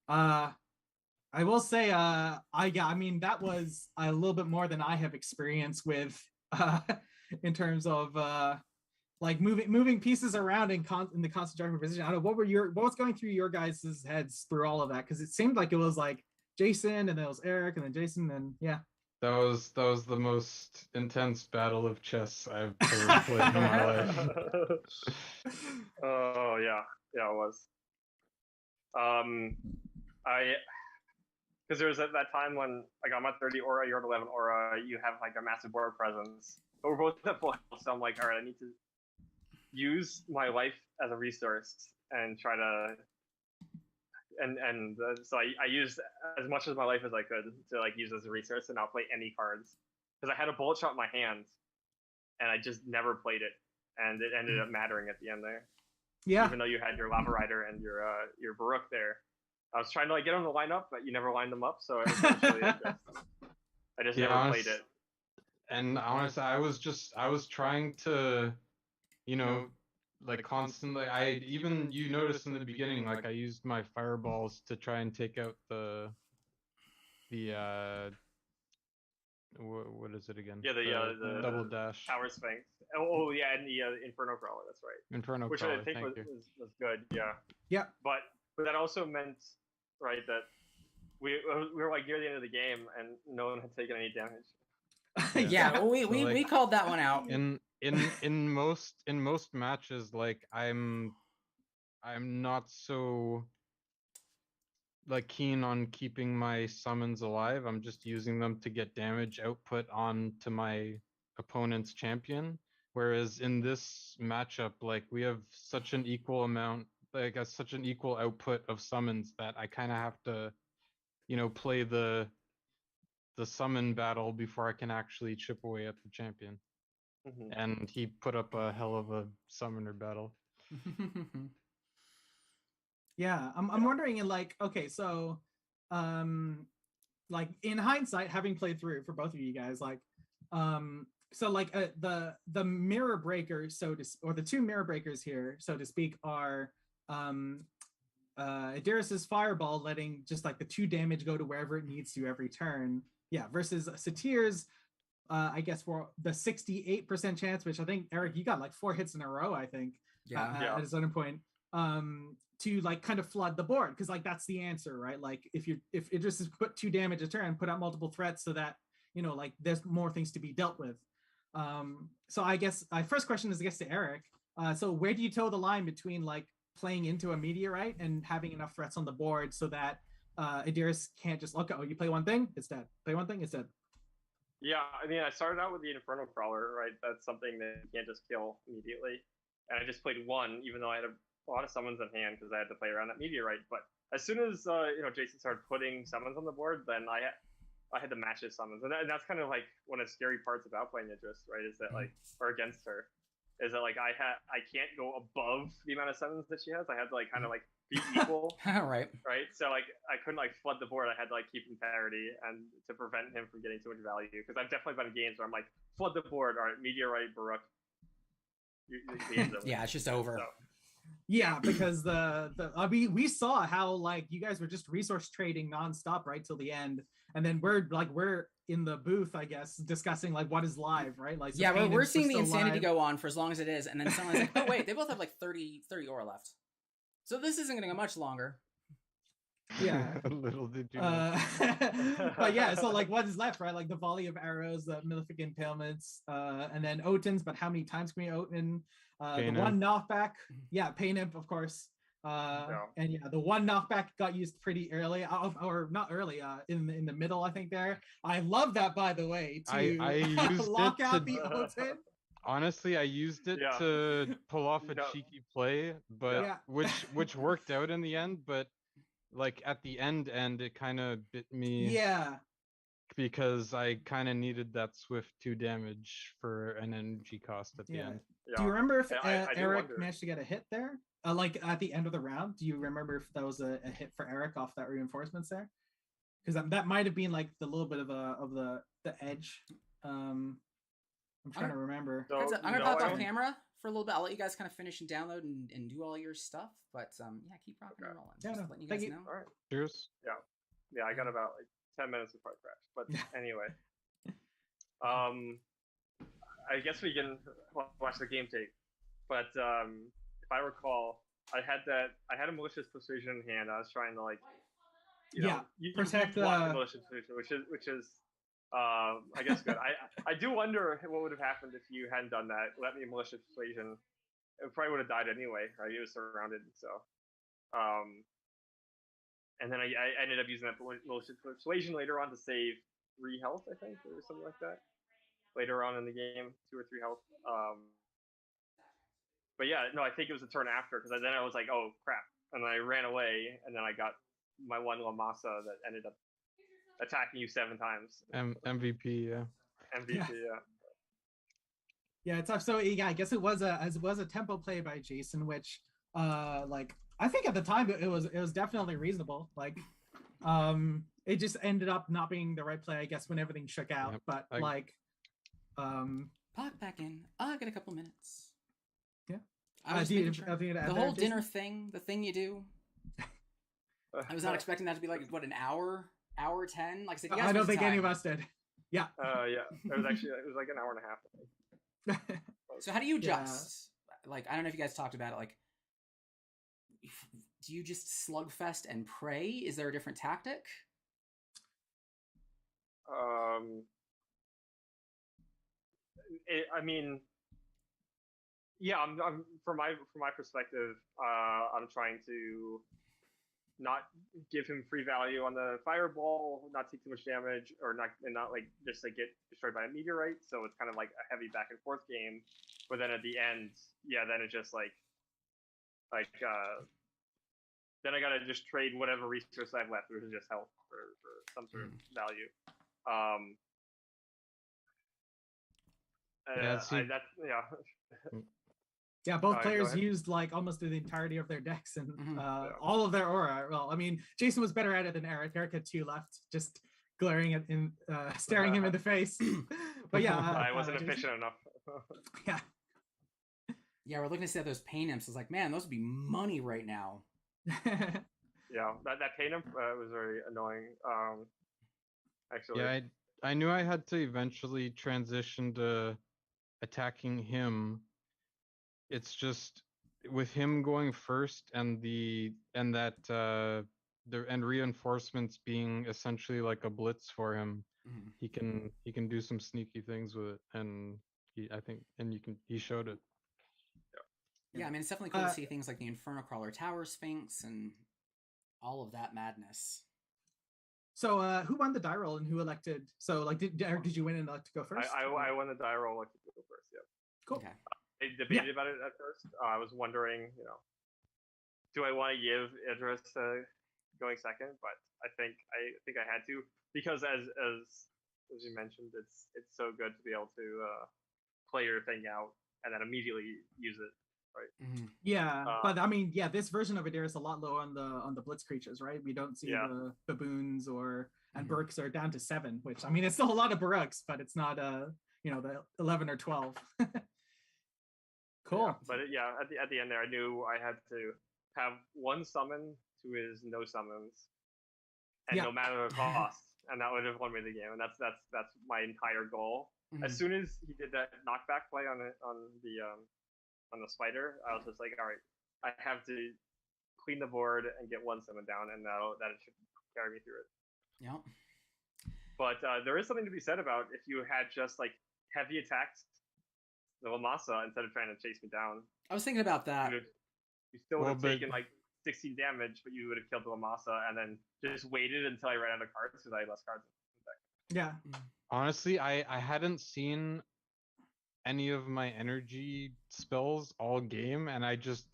I will say, I mean, that was a little bit more than I have experience with, in terms of like moving pieces around in the constant jockeying position. I don't know, what was going through your guys' heads through all of that? Because it seemed like it was like Jason, and then it was Eric, and then Jason, and yeah. That was the most intense battle of chess I've ever played in my life. Oh yeah, it was. Because there was that time when like I'm at 30 aura, you're at 11 aura, you have like a massive board presence. But we're both at full health, so I'm like, all right, I need to use my life as a resource and try to. So I used as much of my life as I could to like use as a resource and not play any cards because I had a bullet shot in my hand, and I just never played it, and it ended up mattering at the end there. Yeah. Even though you had your Lava Rider and your Baruch there, I was trying to like get them to line up, but you never lined them up, so essentially I just never played it. And honestly, I was trying to, like constantly. You noticed in the beginning, like I used my fireballs to try and take out the what is it again? Yeah, the double dash Tower Sphinx. Oh yeah, and the Inferno Crawler. That's right. Inferno Which Crawler, I think thank was you. good. Yeah. Yeah. But that also meant, right, that we were like near the end of the game and no one had taken any damage. Yeah, So, we like, called that one out. in most matches, like I'm not so like keen on keeping my summons alive. I'm just using them to get damage output on to my opponent's champion. Whereas in this matchup, like we have such an equal amount, like such an equal output of summons that I kind of have to, play the summon battle before I can actually chip away at the champion. Mhm. And he put up a hell of a summoner battle. Yeah, I'm wondering in like, okay, so like in hindsight, having played through for both of you guys, like so like the mirror breakers, or the two mirror breakers here, so to speak, are Adiris's fireball letting just like the 2 damage go to wherever it needs to every turn. Yeah, versus Satir's I guess for the 68% chance, which I think Eric, you got like 4 hits in a row, I think, Yeah. at a certain point, to like kind of flood the board, because like that's the answer, right? Like if it just is put 2 damage a turn, put out multiple threats so that like there's more things to be dealt with. So I guess my first question is, I guess, to Eric. So where do you toe the line between like playing into a meteorite and having enough threats on the board so that Adiris can't just look, oh, you play one thing, it's dead. Play one thing, it's dead. Yeah, I mean, I started out with the Inferno Crawler, right? That's something that you can't just kill immediately. And I just played one, even though I had a lot of summons in hand because I had to play around that meteorite. But as soon as Jason started putting summons on the board, then I had to match his summons, and that's kind of like one of the scary parts about playing Idris, right? Is that like, or against her, is that like I can't go above the amount of summons that she has. I had to like kind of like be equal. Right. Right. So like I couldn't like flood the board. I had to like keep him parity and to prevent him from getting too much value. Because I've definitely been in games where I'm like, flood the board. All right, meteorite, Baruch. Yeah, it's just over. So. Yeah, because we saw how like you guys were just resource trading nonstop right till the end, and then we're in the booth, I guess, discussing like what is live, right? Like, so yeah, we're seeing the still insanity live. go on for as long as it is, and then someone's like, oh wait, they both have like 30 aura left, so this isn't gonna go much longer. Yeah. Little did you know. But yeah, so like what is left, right? Like the volley of arrows, the malefic impalements, and then Otin's, but how many times can we Otin? The one knockback, yeah, Pain Imp, of course. And yeah, the one knockback got used pretty early, or not early, in the middle, I think there. I love that, by the way, to I used lock it out to, the Otin. Honestly, I used it to pull off a cheeky play, but which worked out in the end, but like at the end it kind of bit me. Yeah. Because I kind of needed that swift 2 damage for an energy cost at the end. Do you remember if Eric managed to get a hit there? Like at the end of the round? Do you remember if that was a hit for Eric off that reinforcements there? Because that might have been like the little bit of the edge. I'm trying to remember. I'm gonna pop off camera for a little bit. I'll let you guys kind of finish and download and do all your stuff. But yeah, keep rocking and rolling. Yeah, just letting you guys know. All right. Cheers. Yeah, I got about like 10 minutes before I crash. But anyway, I guess we can watch the game tape. But if I recall, I had a malicious persuasion in hand. I was trying to like, protect the malicious persuasion, which is I guess good. I do wonder what would have happened if you hadn't done that. Let me malicious persuasion. It probably would have died anyway. Right? It was surrounded, so. And then I ended up using that malicious persuasion later on to save 3 health, I think, or something like that. Later on in the game, 2 or 3 health. But yeah, no, I think it was a turn after, because then I was like, oh crap, and then I ran away, and then I got my one La Masa that ended up attacking you 7 times. MVP, yeah. MVP, yeah. Yeah, it's tough. So yeah, I guess it was a tempo play by Jason, which like I think at the time it was definitely reasonable. Like it just ended up not being the right play, I guess, when everything shook out. Yep. But pop back in. I'll get a couple minutes. Yeah. The whole dinner thing, the thing you do. I was not expecting that to be like what, an hour 10. Like I said, you guys I don't think any of us did. Yeah. Yeah. It was like an hour and a half, I think. So how do you adjust? Like, I don't know if you guys talked about it. Like, do you just slugfest and pray? Is there a different tactic? I mean, yeah, I'm from my perspective, I'm trying to not give him free value on the fireball, not take too much damage, or not like just like get destroyed by a meteorite. So it's kind of like a heavy back and forth game. But then at the end, yeah, then it just then I gotta just trade whatever resource I have left, which is just health for some sort of value. Yeah. Yeah, both players used like almost the entirety of their decks and all of their aura. Well, I mean, Jason was better at it than Eric. Eric had 2 left, just glaring at him, staring him in the face. But yeah, I wasn't efficient enough. Yeah. Yeah, we're looking to see those pain imps. It's like, man, those would be money right now. Yeah, that pain imp was very annoying. Actually. Yeah, I knew I had to eventually transition to attacking him. It's just with him going first and reinforcements being essentially like a blitz for him. He can do some sneaky things with it, and he showed it. Yeah, I mean, it's definitely cool to see things like the Inferno Crawler Tower Sphinx and all of that madness. So, who won the die roll and who elected? So, like, did you win and elect to go first? I won the die roll, elected to go first. Yeah. Cool. Okay. I debated about it at first. I was wondering, do I want to give Idris going second? But I think I had to, because as you mentioned, it's so good to be able to play your thing out and then immediately use it. Right. Yeah, but I mean, yeah, this version of it is a lot lower on the blitz creatures, right? We don't see the baboons and Burks are down to 7, which I mean, it's still a lot of Baruchs, but it's not the 11 or 12. Cool. Yeah, but at the end there, I knew I had to have one summon to his no summons, and no matter the cost, and that would have won me the game. And that's my entire goal. As soon as he did that knockback play on the spider, I was just like, all right, I have to clean the board and get one summon down, and that should carry me through it. Yep. But there is something to be said about if you had just like heavy attacked the Lamasa instead of trying to chase me down. I was thinking about that. You still would have taken like 16 damage, but you would have killed the Lamasa and then just waited until I ran out of cards because I had less cards in the deck. Yeah. Honestly, I hadn't seen any of my energy spells all game, and I just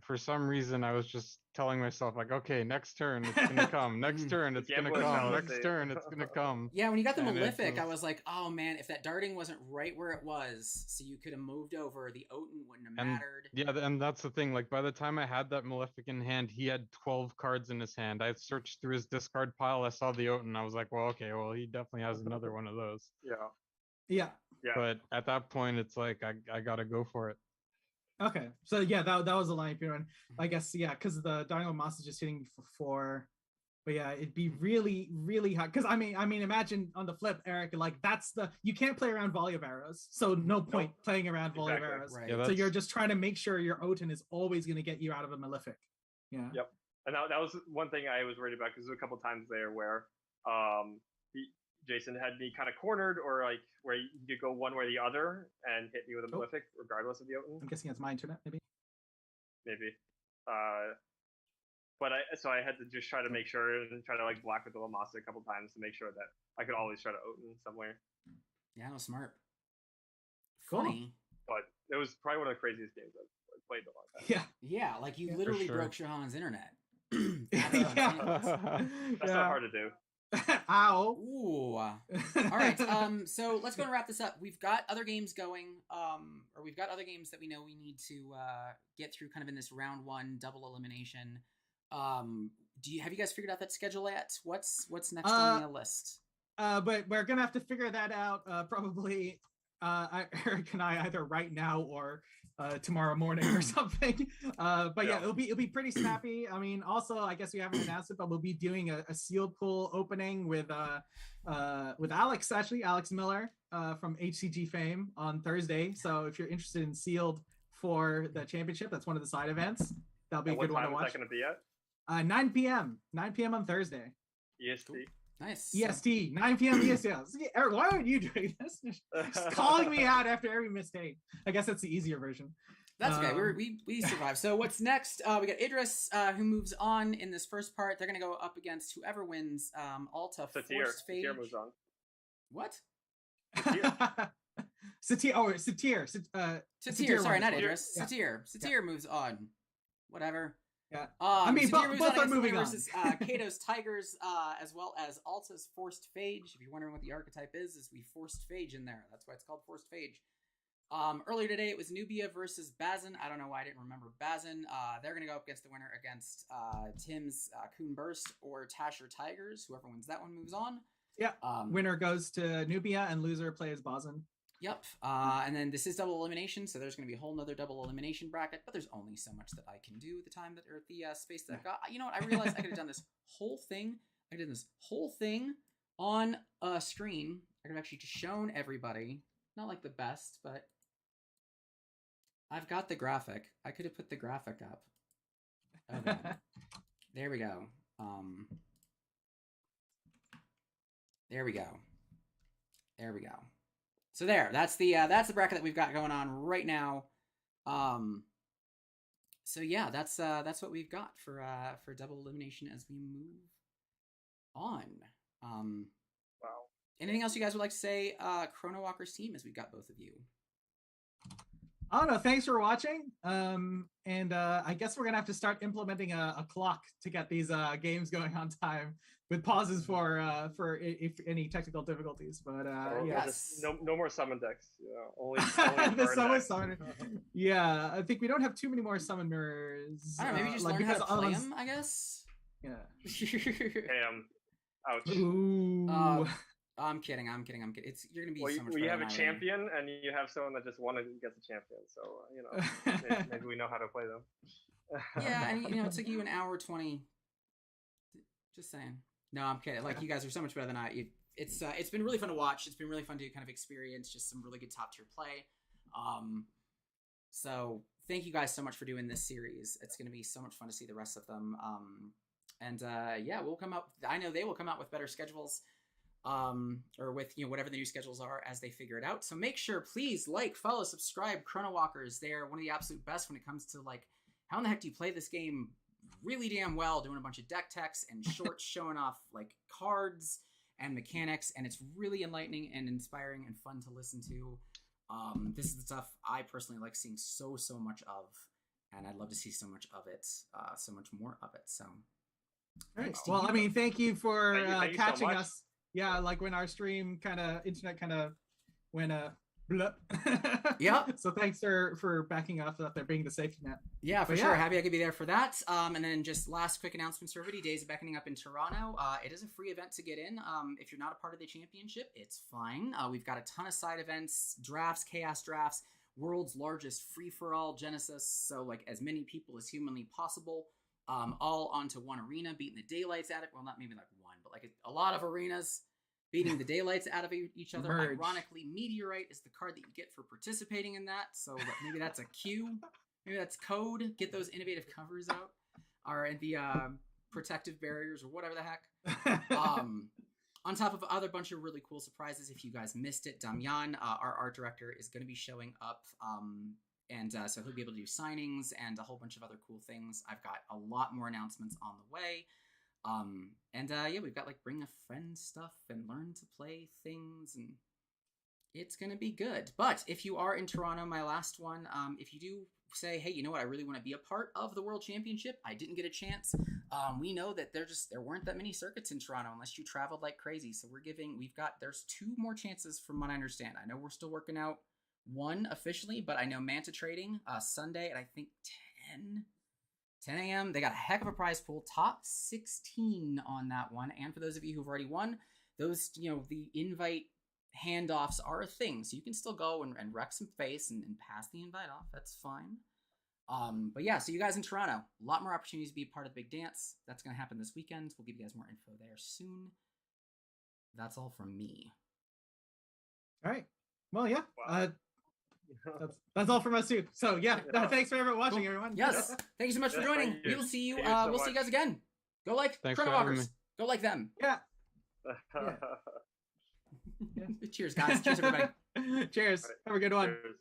for some reason I was just telling myself like, okay, next turn it's gonna come, next turn it's gonna come, next turn it's gonna come. Yeah, when you got the Malefic, I was like, oh man, if that darting wasn't right where it was, so you could have moved over, the Oten wouldn't have mattered. Yeah, and that's the thing. Like by the time I had that Malefic in hand, he had 12 cards in his hand. I searched through his discard pile. I saw the Oten. I was like, well, okay, he definitely has another one of those. Yeah. But at that point, it's like I gotta go for it. Okay, so yeah, that was a line here, and I guess because the Dino Moss is just hitting for 4, but yeah, it'd be really, really hard. Because I mean, imagine on the flip, Eric, like you can't play around volley of arrows, so no point playing around volley of arrows. Right. Yeah, so you're just trying to make sure your Oten is always going to get you out of a Malefic. Yeah. Yep. And that was one thing I was worried about, because there's a couple times there where Jason had me kind of cornered, or like where you could go one way or the other and hit me with a Malefic regardless of the Oten. I'm guessing it's my internet, maybe. But I had to just try to make sure and try to like block with the Lamasa a couple times to make sure that I could always try to Oten somewhere. Yeah, no, smart. Cool. Funny. But it was probably one of the craziest games I've played in a long time. Yeah. Yeah, like you literally broke Shahan's internet. That's not hard to do. Ow. Ooh. All right. So let's go and wrap this up. We've got other games going, or we've got other games that we know we need to get through kind of in this round 1 double elimination. Have you guys figured out that schedule yet? What's next on the list? But we're gonna have to figure that out probably Eric and I either right now or tomorrow morning or something. But yeah, it'll be pretty snappy. I mean, also I guess we haven't announced it, but we'll be doing a sealed pool opening with Alex Miller from HCG fame on Thursday. So if you're interested in sealed for the championship, that's one of the side events. That'll be a good one to watch. What time is that going to be at? 9 p.m. 9 p.m. on Thursday. EST. Nice. EST, 9 p.m. EST. Eric, why aren't you doing this? Just calling me out after every mistake. I guess that's the easier version. That's okay. We survived. So what's next? We got Idris, who moves on in this first part. They're gonna go up against whoever wins. Alta Forced Phage. Satir moves on. What? Satir. Oh, Satir. Satir. Sorry, not Satir. Idris. Yeah. Satir moves on. Whatever. Yeah. I mean, Satir moves both on are moving on. versus Kato's Tigers, as well as Alta's Forced Phage. If you're wondering what the archetype is we forced Phage in there. That's why it's called Forced Phage. Earlier today, it was Nubia versus Bazin. I don't know why I didn't remember Bazin. They're going to go up against the winner against Tim's Coon Burst or Tasher Tigers. Whoever wins that one moves on. Yeah. Winner goes to Nubia and loser plays Bazin. Yep. And then this is double elimination, so there's going to be a whole nother double elimination bracket, but there's only so much that I can do at the time or the space that I've got. You know what? I realized I could have done this whole thing. I did this whole thing on a screen. I could have actually just shown everybody. Not like the best, but I've got the graphic. I could have put the graphic up. Okay. There we go. There we go. There we go. So that's the bracket that we've got going on right now. So yeah, that's what we've got for double elimination as we move on. Wow. Anything else you guys would like to say? Chronowalkers team, as we've got both of you. I don't know. Thanks for watching. And I guess we're gonna have to start implementing a clock to get these games going on time, with pauses for if any technical difficulties. But yes, no more summon decks. Yeah, only the summoner. Yeah, I think we don't have too many more summoners. I don't know. Maybe just learn how to play them. I guess. Yeah. Damn. Ouch. Ooh. I'm kidding. You're gonna be so much. Well, you better have a than I am. champion, and you have someone that just won and gets a champion. So maybe we know how to play them. Yeah, and it took you an hour 20. Just saying. No, I'm kidding. Like, you guys are so much better than I. It's been really fun to watch. It's been really fun to kind of experience just some really good top tier play. So thank you guys so much for doing this series. It's going to be so much fun to see the rest of them. And yeah, we'll come out. I know they will come out with better schedules. Or with whatever the new schedules are as they figure it out. So make sure, please follow, subscribe. Chronowalkers, they're one of the absolute best when it comes to how in the heck do you play this game really damn well, doing a bunch of deck techs and shorts showing off cards and mechanics, and it's really enlightening and inspiring and fun to listen to. This is the stuff I personally like seeing so much of, and I'd love to see so much of it, so much more of it. So thanks. Well, I mean, thank you for thank you catching so us. Yeah, when our stream internet went blip. Yep. So thanks for backing off that there being the safety net. Yeah, for sure. Happy I could be there for that. And then just last quick announcements for everybody. Days of Beckoning up in Toronto. It is a free event to get in. If you're not a part of the championship, it's fine. We've got a ton of side events, drafts, chaos drafts, world's largest free-for-all Genesis. So as many people as humanly possible. All onto one arena, beating the daylights out of well, not maybe one, but a lot of arenas, beating the daylights out of each other. Merge. Ironically, Meteorite is the card that you get for participating in that, so maybe that's a cue, maybe that's code. Get those innovative covers out, or the protective barriers, or whatever the heck. On top of other bunch of really cool surprises, if you guys missed it, Damian, our art director, is going to be showing up. And so he'll be able to do signings and a whole bunch of other cool things. I've got a lot more announcements on the way. And yeah, we've got bring a friend stuff and learn to play things, and it's going to be good. But if you are in Toronto, my last one, if you do say, hey, you know what, I really want to be a part of the World Championship, I didn't get a chance. We know that there weren't that many circuits in Toronto unless you traveled like crazy. So there's 2 more chances from what I understand. I know we're still working out one officially, but I know Manta Trading Sunday at I think 10 a.m. They got a heck of a prize pool, top 16 on that one. And for those of you who've already won, those the invite handoffs are a thing, so you can still go and wreck some face and pass the invite off. That's fine. But yeah, so you guys in Toronto, a lot more opportunities to be a part of the big dance. That's going to happen this weekend. We'll give you guys more info there soon. That's all from me. All right. Well, yeah. Wow. That's all from us too. So yeah, thanks for watching, everyone. Yes, thank you so much for joining. We will see you. Thank you so we'll see you guys again. Go Thanks for having me. Chronowalkers. Go like them. Yeah. Yeah. Cheers, guys. Cheers, everybody. Cheers. Have a good one. Cheers.